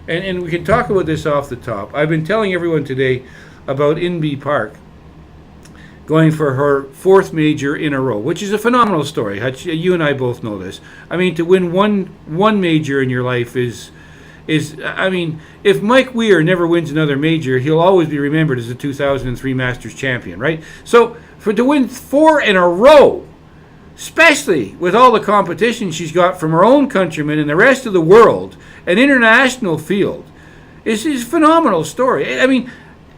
and we can talk about this off the top. I've been telling everyone today about Inbee Park going for her fourth major in a row, which is a phenomenal story. You and I both know this. I mean, to win one major in your life is I mean, if Mike Weir never wins another major, he'll always be remembered as the 2003 Masters champion, right? So to win four in a row, especially with all the competition she's got from her own countrymen and the rest of the world, an international field, is a phenomenal story. I mean,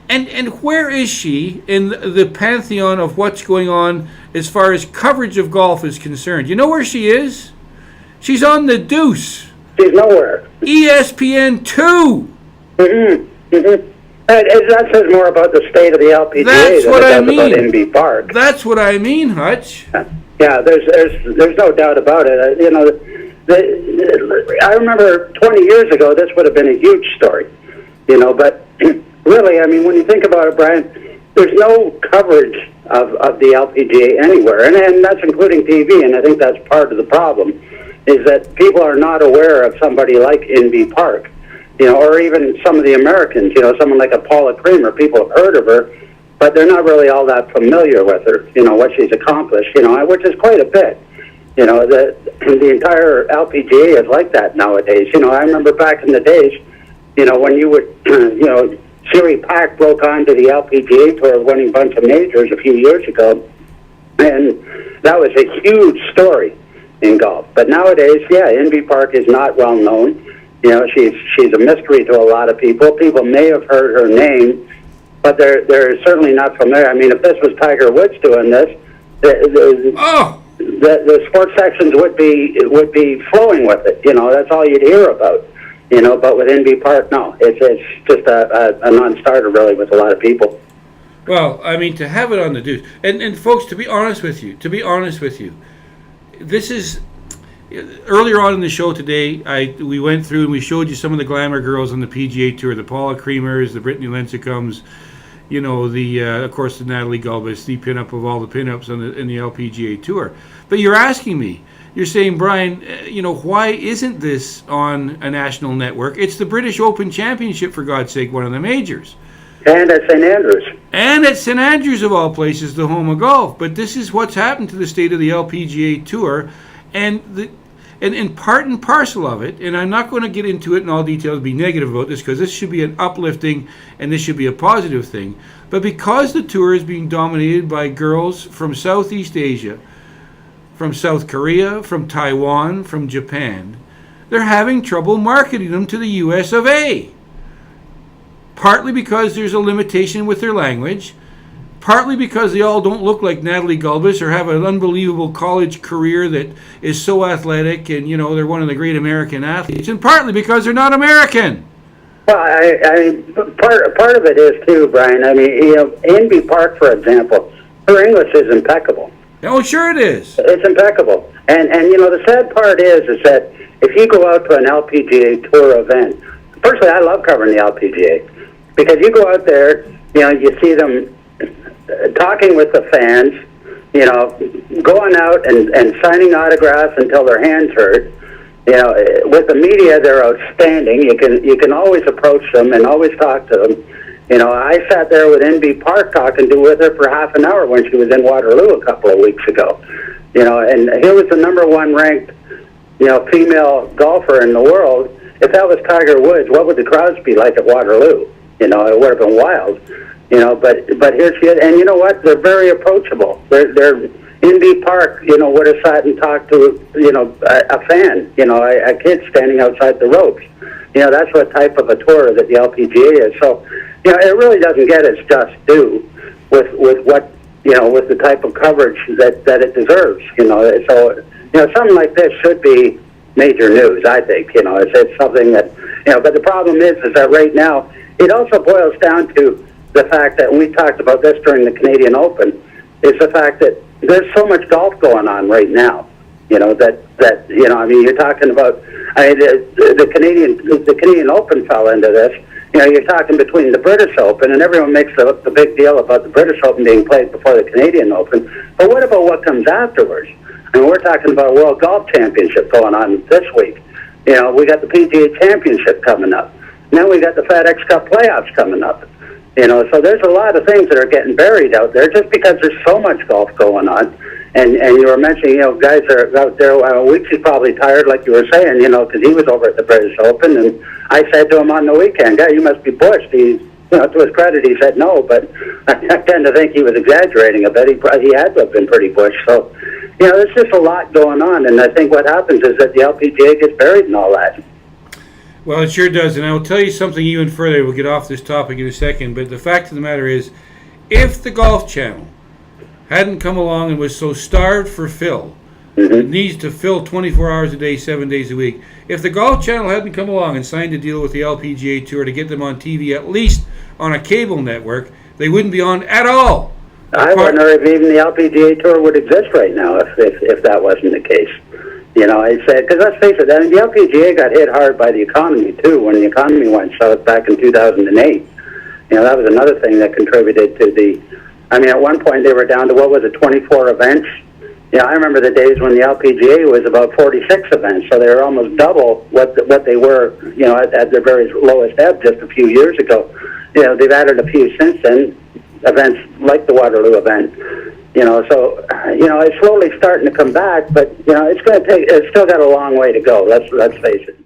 and where is she in the pantheon of what's going on as far as coverage of golf is concerned? You know where she is? She's on the Deuce. She's nowhere. ESPN 2. Mm-hmm. Mm-hmm. That says more about the state of the LPGA That's than what it I does mean. about Inbee Park. That's what I mean, Hutch. Yeah, there's no doubt about it. You know, I remember 20 years ago this would have been a huge story. You know, but really, I mean, when you think about it, Brian, there's no coverage of the LPGA anywhere, and that's including TV. And I think that's part of the problem, is that people are not aware of somebody like Inbee Park. You know, or even some of the Americans, you know, someone like a Paula Creamer, people have heard of her, but they're not really all that familiar with her, you know, what she's accomplished, you know, which is quite a bit. You know, the entire LPGA is like that nowadays. You know, I remember back in the days, you know, when you would, you know, Siri Pack broke onto the LPGA tour winning a bunch of majors a few years ago, and that was a huge story in golf. But nowadays, yeah, Inbee Park is not well known. You know, she's a mystery to a lot of people. People may have heard her name, but they're certainly not familiar. I mean, if this was Tiger Woods doing this, the sports sections would be flowing with it. You know, that's all you'd hear about. You know, but with Inbee Park, no, it's just a non-starter really with a lot of people. Well, I mean, to have it on the Deuce, and folks, to be honest with you, this is. Earlier on in the show today, we went through and we showed you some of the glamour girls on the PGA Tour, the Paula Creamers, the Brittany Lincecums, you know, of course, the Natalie Gulbis, the pinup of all the pinups in the LPGA Tour. But you're asking me, you're saying, Brian, you know, why isn't this on a national network? It's the British Open Championship, for God's sake, one of the majors. And at St. Andrews. And at St. Andrews, of all places, the home of golf. But this is what's happened to the state of the LPGA Tour. And part and parcel of it, and I'm not going to get into it in all details, be negative about this, because this should be an uplifting and this should be a positive thing. But because the tour is being dominated by girls from Southeast Asia, from South Korea, from Taiwan, from Japan, they're having trouble marketing them to the US of A. Partly because there's a limitation with their language, partly because they all don't look like Natalie Gulbis or have an unbelievable college career that is so athletic and, you know, they're one of the great American athletes, and partly because they're not American. Well, I part of it is, too, Brian. I mean, you know, Inbee Park, for example, her English is impeccable. Oh, sure it is. It's impeccable. And you know, the sad part is that if you go out to an LPGA Tour event, personally, I love covering the LPGA, because you go out there, you know, you see them talking with the fans, you know, going out and signing autographs until their hands hurt. You know, with the media, they're outstanding. You can always approach them and always talk to them. You know, I sat there with Inbee Park talking with her for half an hour when she was in Waterloo a couple of weeks ago. You know, and here was the number one ranked, you know, female golfer in the world. If that was Tiger Woods, what would the crowds be like at Waterloo? You know, it would have been wild. You know, but here she is, and you know what? They're very approachable. They're Inbee Park, you know, would have sat and talked to, you know, a fan, you know, a kid standing outside the ropes. You know, that's what type of a tour that the LPGA is. So, you know, it really doesn't get its just due with what, you know, with the type of coverage that it deserves. You know, so, you know, something like this should be major news, I think. You know, it's something that, you know, but the problem is that right now it also boils down to the fact that, and we talked about this during the Canadian Open, is the fact that there's so much golf going on right now. You know, that you know, I mean, you're talking about, I mean, the Canadian Open fell into this. You know, you're talking between the British Open, and everyone makes the big deal about the British Open being played before the Canadian Open. But what about what comes afterwards? I mean, we're talking about a World Golf Championship going on this week. You know, we got the PGA Championship coming up. Now we got the FedEx Cup playoffs coming up. You know, so there's a lot of things that are getting buried out there just because there's so much golf going on. And you were mentioning, you know, guys are out there. Weeks is probably tired, like you were saying, you know, because he was over at the British Open, and I said to him on the weekend, "Guy, you must be bushed." He, you know, to his credit, he said no, but I tend to think he was exaggerating a bit. He had to have been pretty bushed. So, you know, there's just a lot going on, and I think what happens is that the LPGA gets buried in all that. Well, it sure does, and I will tell you something even further. We'll get off this topic in a second, but the fact of the matter is, if the Golf Channel hadn't come along and was so starved for fill, it needs to fill 24 hours a day, 7 days a week. If the Golf Channel hadn't come along and signed a deal with the LPGA Tour to get them on TV, at least on a cable network, they wouldn't be on at all. I wonder if even the LPGA Tour would exist right now if that wasn't the case. You know, I said, because let's face it, I mean, the LPGA got hit hard by the economy, too, when the economy went south back in 2008. You know, that was another thing that contributed to the, I mean, at one point they were down to, 24 events? You know, I remember the days when the LPGA was about 46 events, so they were almost double what they were, you know, at their very lowest ebb just a few years ago. You know, they've added a few since then, events like the Waterloo event. You know, so, you know, it's slowly starting to come back, but, you know, it's still got a long way to go, let's face it.